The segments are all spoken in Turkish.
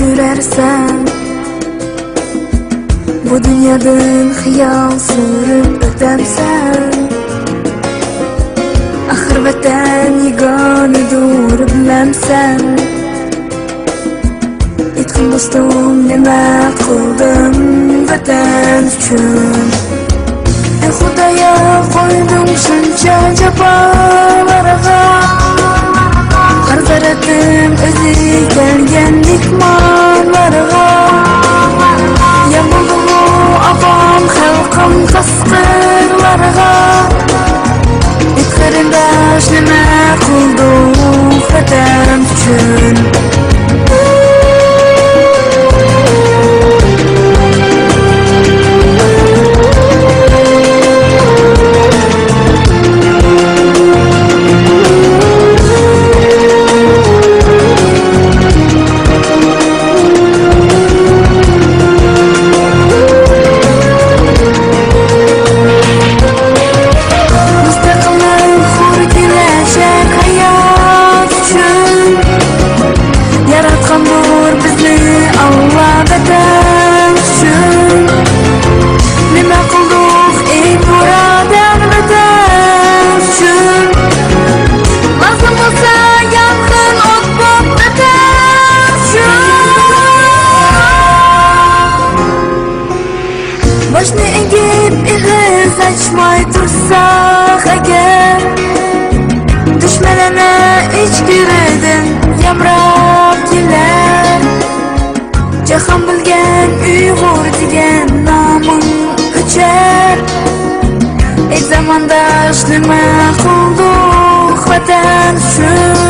sürersen, bu dünyadan xiyal sürüp ötemsen, axir vatan yegonidur bilemsen. Aytgin dostum, nima qildim vatan uchun? Ey Xudoyo, qo'ydim shuncha jafolarga, har zaratim o'zi kelgan mehmonlarga. Yamuldu avam xalqim qasqirlarga, ey qarindosh, nima qildim vatan uchun? Boshni egib ig'iz ochmay tursak agar, dushmanlarni ichkaridan yamrab kelar. Jahon bilgan Uyg'ur degan noming o'char. Ey zamondosh, nima qildik vatan uchun?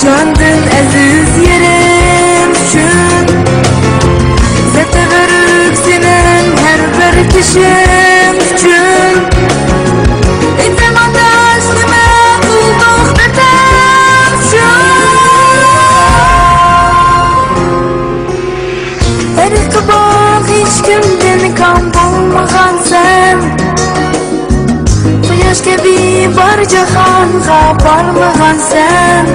Candan aziz yerim üçün, zata verük senin her bir kişim üçün. Ey zamandaş, nima qildik vatan üçün? Tariqi bor hech kimdan kam bo'lmagansan, quyosh kabi bor jahonga bormagansan.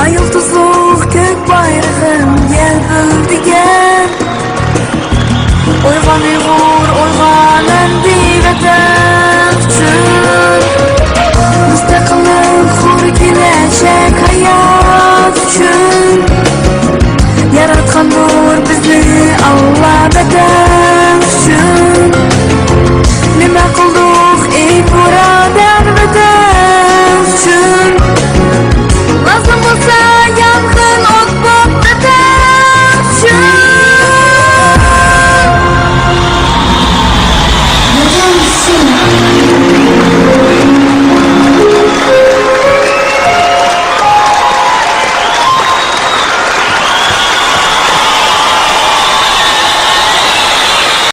Ay yıldızlık kök bayrağım gel bildigen, Oygan Uygur, oygan endi vatan üçün. Müstakillik, hur gelecek hayat üçün.